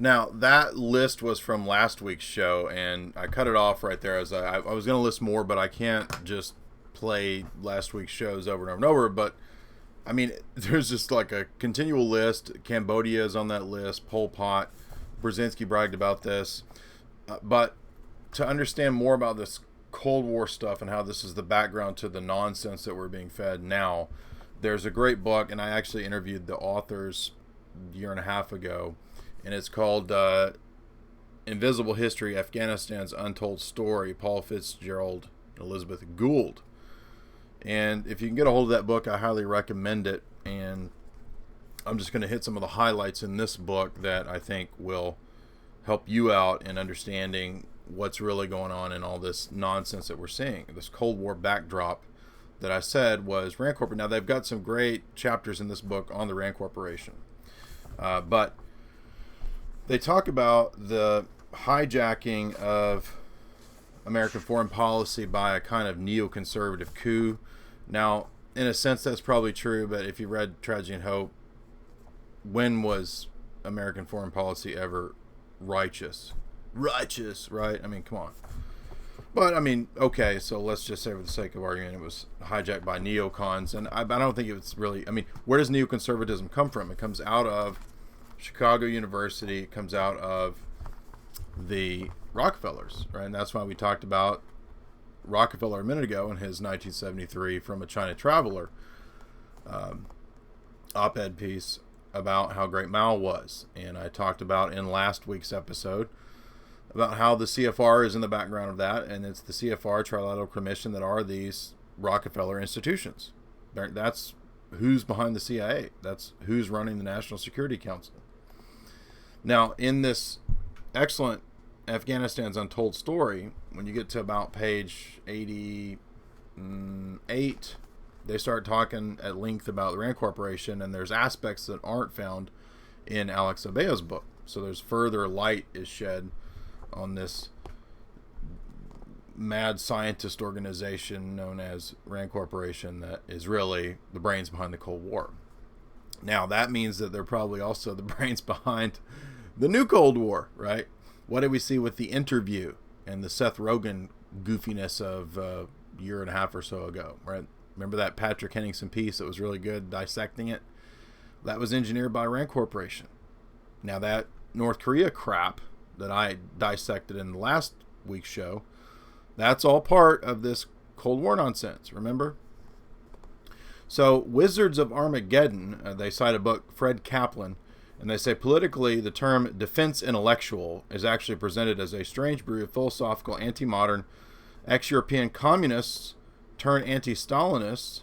Now, that list was from last week's show, and I cut it off right there. As I was going to list more, but I can't just play last week's shows over and over and over. But, I mean, there's just like a continual list. Cambodia is on that list. Pol Pot. Brzezinski bragged about this. But to understand more about this Cold War stuff and how this is the background to the nonsense that we're being fed now, there's a great book, and I actually interviewed the authors a year and a half ago, and it's called Invisible History, Afghanistan's Untold Story, Paul Fitzgerald and Elizabeth Gould. And if you can get a hold of that book, I highly recommend it. And I'm just going to hit some of the highlights in this book that I think will help you out in understanding what's really going on in all this nonsense that we're seeing. This Cold War backdrop that I said was Rand Corporation. Now, they've got some great chapters in this book on the Rand Corporation. But they talk about the hijacking of American foreign policy by a kind of neoconservative coup. Now, in a sense, that's probably true, but if you read Tragedy and Hope, when was American foreign policy ever righteous? Righteous, right? I mean, come on. But, I mean, okay, so let's just say for the sake of argument, it was hijacked by neocons, and I don't think it's really, I mean, where does neoconservatism come from? It comes out of Chicago University, it comes out of the Rockefellers, right? And that's why we talked about Rockefeller a minute ago in his 1973 From a China Traveler op-ed piece about how great Mao was. And I talked about in last week's episode about how the CFR is in the background of that, and it's the CFR, Trilateral Commission, that are these Rockefeller institutions. That's who's behind the CIA. That's who's running the National Security Council. Now, in this excellent Afghanistan's Untold Story, when you get to about page 88, they start talking at length about the Rand Corporation, and there's aspects that aren't found in Alex Abea's book. So there's further light is shed on this mad scientist organization known as Rand Corporation that is really the brains behind the Cold War. Now, that means that they're probably also the brains behind the new Cold War, right? What did we see with The Interview and the Seth Rogen goofiness of a year and a half or so ago, right? Remember that Patrick Henningsen piece that was really good, dissecting it? That was engineered by Rand Corporation. Now, that North Korea crap that I dissected in the last week's show, that's all part of this Cold War nonsense, remember? So, Wizards of Armageddon, they cite a book, Fred Kaplan, and they say politically the term defense intellectual is actually presented as a strange brew of philosophical anti-modern ex-European communists turned anti-Stalinists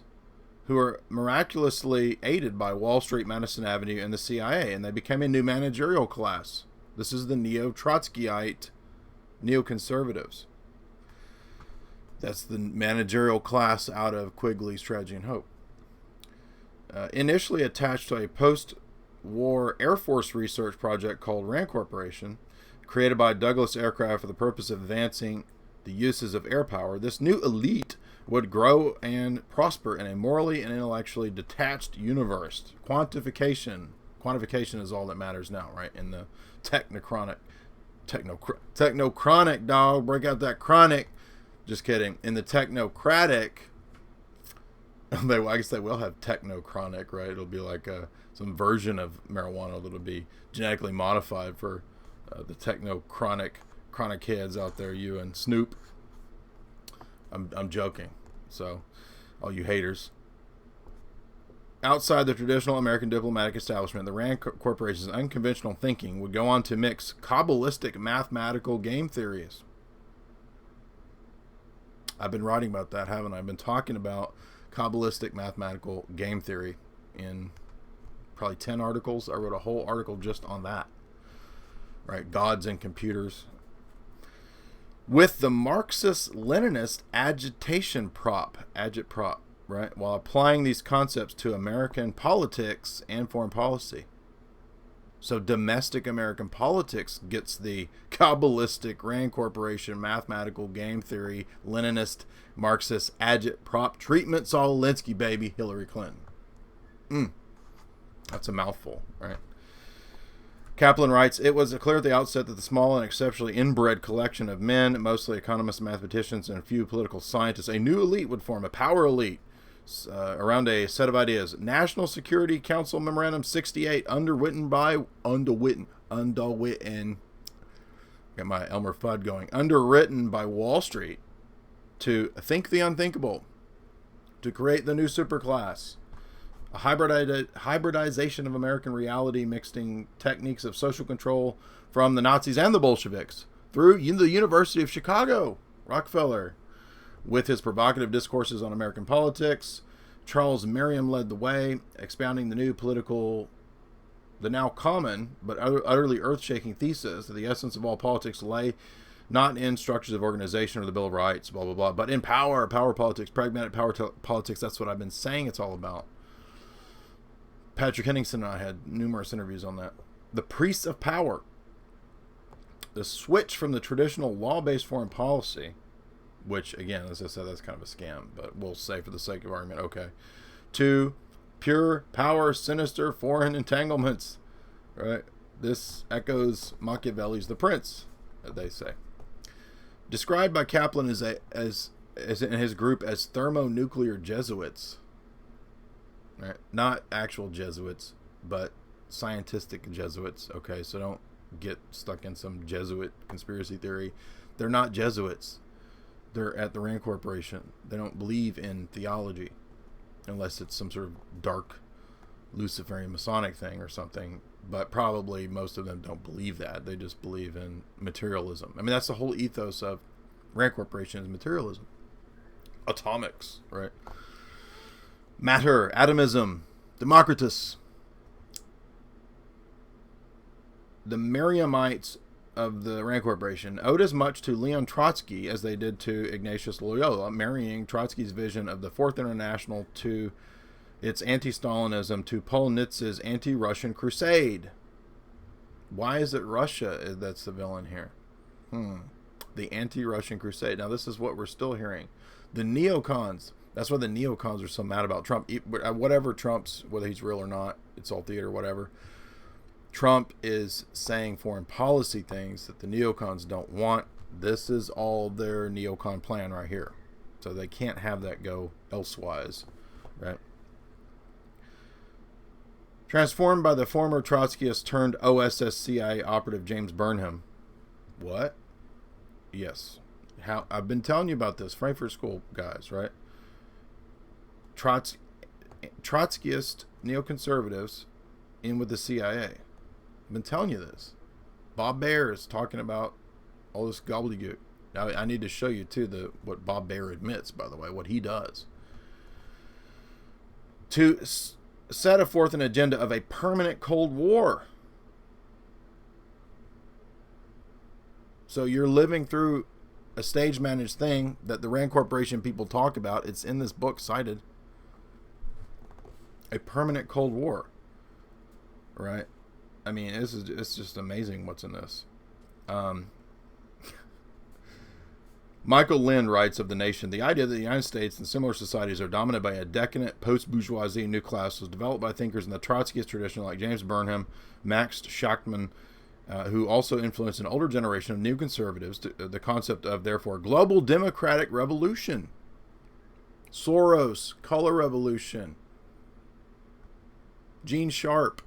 who are miraculously aided by Wall Street, Madison Avenue, and the CIA, and they became a new managerial class. This is the neo-Trotskyite neoconservatives. That's the managerial class out of Quigley's Tragedy and Hope. Initially attached to a post-war Air Force research project called Rand Corporation, created by Douglas Aircraft for the purpose of advancing the uses of air power, this new elite would grow and prosper in a morally and intellectually detached universe. Quantification is all that matters now, right? In the technochronic, dog, break out that chronic. Just kidding. In the technocratic, I guess they will have technochronic, right? It'll be like some version of marijuana that'll be genetically modified for the technochronic kids out there, you and Snoop. I'm joking. So, all you haters. Outside the traditional American diplomatic establishment, the Rand Corporation's unconventional thinking would go on to mix Kabbalistic mathematical game theories. I've been writing about that, haven't I? I've been talking about Kabbalistic mathematical game theory in probably 10 articles. I wrote a whole article just on that. Right? Gods and computers. With the Marxist-Leninist agitprop, right? While applying these concepts to American politics and foreign policy. So domestic American politics gets the Kabbalistic Rand Corporation mathematical game theory, Leninist, Marxist agitprop treatment. Saul Alinsky, baby, Hillary Clinton. That's a mouthful, right? Kaplan writes, it was clear at the outset that the small and exceptionally inbred collection of men, mostly economists and mathematicians and a few political scientists, a new elite would form, a power elite, around a set of ideas. National Security Council Memorandum 68, underwritten, get my Elmer Fudd going, underwritten by Wall Street to think the unthinkable, to create the new superclass, a hybridization of American reality, mixing techniques of social control from the Nazis and the Bolsheviks through the University of Chicago, Rockefeller. With his provocative discourses on American politics, Charles Merriam led the way, expounding the now common but utterly earth-shaking thesis that the essence of all politics lay not in structures of organization or the Bill of Rights, blah, blah, blah, but in power politics, pragmatic politics. That's what I've been saying it's all about. Patrick Henningsen and I had numerous interviews on that. The priests of power. The switch from the traditional law-based foreign policy, which, again, as I said, that's kind of a scam, but we'll say for the sake of argument, okay, to pure power, sinister foreign entanglements, right? This echoes Machiavelli's The Prince, they say. Described by Kaplan as in his group as thermonuclear Jesuits, right? Not actual Jesuits, but scientific Jesuits. Okay, so don't get stuck in some Jesuit conspiracy theory. They're not Jesuits. They're at the Rand Corporation. They don't believe in theology, unless it's some sort of dark Luciferian Masonic thing or something. But probably most of them don't believe that. They just believe in materialism. I mean, that's the whole ethos of Rand Corporation is materialism. Atomics, right? Matter, atomism, Democritus. The Merriamites of the Rand Corporation owed as much to Leon Trotsky as they did to Ignatius Loyola, marrying Trotsky's vision of the Fourth International to its anti-Stalinism to Paul Nitz's anti-Russian crusade. Why is it Russia that's the villain here? The anti-Russian crusade. Now, this is what we're still hearing. The neocons. That's why the neocons are so mad about Trump. Whatever Trump's, whether he's real or not, it's all theater, whatever. Trump is saying foreign policy things that the neocons don't want. This is all their neocon plan right here. So they can't have that go elsewise, right? Transformed by the former Trotskyist turned OSS CIA operative James Burnham. What? Yes. How I've been telling you about this. Frankfurt School guys, right? Trotskyist neoconservatives in with the CIA. I've been telling you this. Bob Baer is talking about all this gobbledygook. Now, I need to show you, too, what Bob Baer admits, by the way, what he does. To set forth an agenda of a permanent Cold War. So you're living through a stage-managed thing that the Rand Corporation people talk about. It's in this book cited. A permanent Cold War. Right? I mean, it's just amazing what's in this. Michael Lind writes of The Nation, the idea that the United States and similar societies are dominated by a decadent post-bourgeoisie new class was developed by thinkers in the Trotskyist tradition like James Burnham, Max Shachtman, who also influenced an older generation of new conservatives, the concept of, therefore, global democratic revolution. Soros, color revolution. Gene Sharp,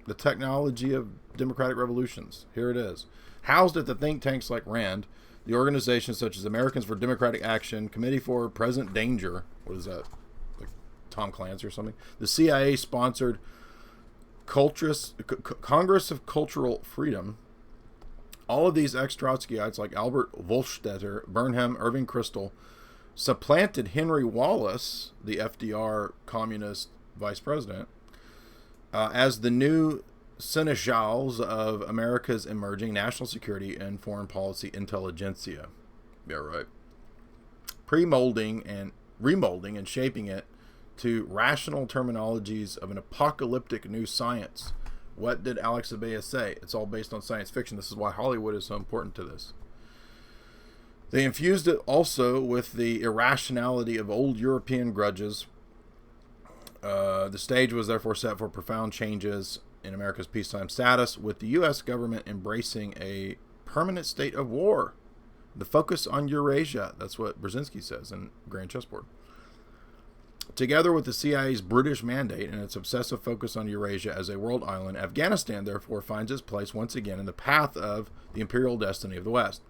the technology of democratic revolutions. Here it is. Housed at the think tanks like RAND, the organizations such as Americans for Democratic Action, Committee for Present Danger, what is that, like Tom Clancy or something? The CIA-sponsored Congress of Cultural Freedom. All of these ex-Trotskyites like Albert Wolstetter, Burnham, Irving Kristol, supplanted Henry Wallace, the FDR communist vice president, as the new seneschals of America's emerging national security and foreign policy intelligentsia. Yeah, right. Pre-molding and remolding and shaping it to rational terminologies of an apocalyptic new science. What did Alex Abeyah say? It's all based on science fiction. This is why Hollywood is so important to this. They infused it also with the irrationality of old European grudges. The stage was therefore set for profound changes in America's peacetime status, with the U.S. government embracing a permanent state of war. The focus on Eurasia. That's what Brzezinski says in Grand Chessboard. Together with the CIA's brutish mandate and its obsessive focus on Eurasia as a world island, Afghanistan, therefore, finds its place once again in the path of the imperial destiny of the West.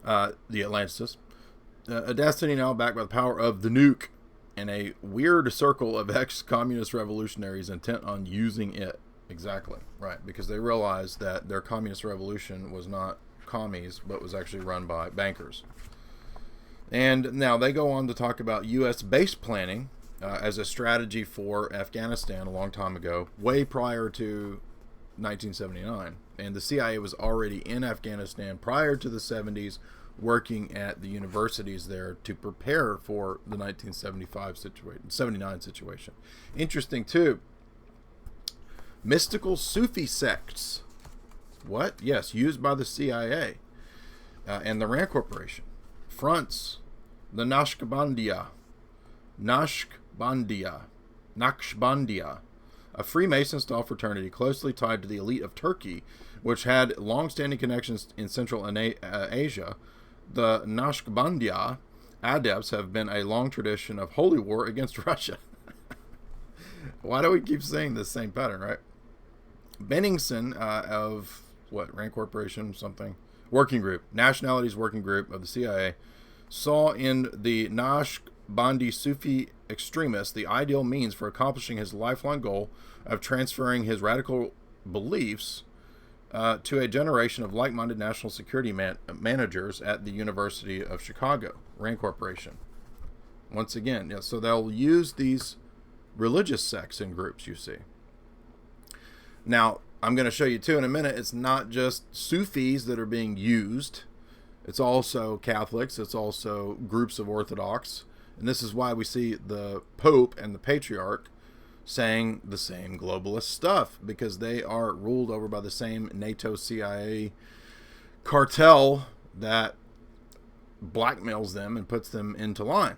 The Atlantis. A destiny now backed by the power of the nuke and a weird circle of ex-communist revolutionaries intent on using it. Exactly. Right. Because they realized that their communist revolution was not commies, but was actually run by bankers. And now they go on to talk about U.S. base planning as a strategy for Afghanistan a long time ago, way prior to 1979. And the CIA was already in Afghanistan prior to the 70s, working at the universities there to prepare for the 79 situation. Interesting, too. Mystical Sufi sects. What? Yes, used by the CIA and the RAND Corporation. Fronts the Naqshbandiya, a Freemason-style fraternity closely tied to the elite of Turkey, which had long-standing connections in Central Asia. The Naqshbandiya adepts have been a long tradition of holy war against Russia. Why do we keep saying this same pattern, right? Benningson of, RAND Corporation, something, working group, Nationalities Working Group of the CIA, saw in the Naqshbandi Sufi extremist the ideal means for accomplishing his lifelong goal of transferring his radical beliefs to a generation of like-minded national security managers at the University of Chicago, RAND Corporation. Once again, yeah, so they'll use these religious sects and groups, you see. Now, I'm going to show you, too, in a minute, it's not just Sufis that are being used. It's also Catholics. It's also groups of Orthodox. And this is why we see the Pope and the Patriarch saying the same globalist stuff, because they are ruled over by the same NATO CIA cartel that blackmails them and puts them into line.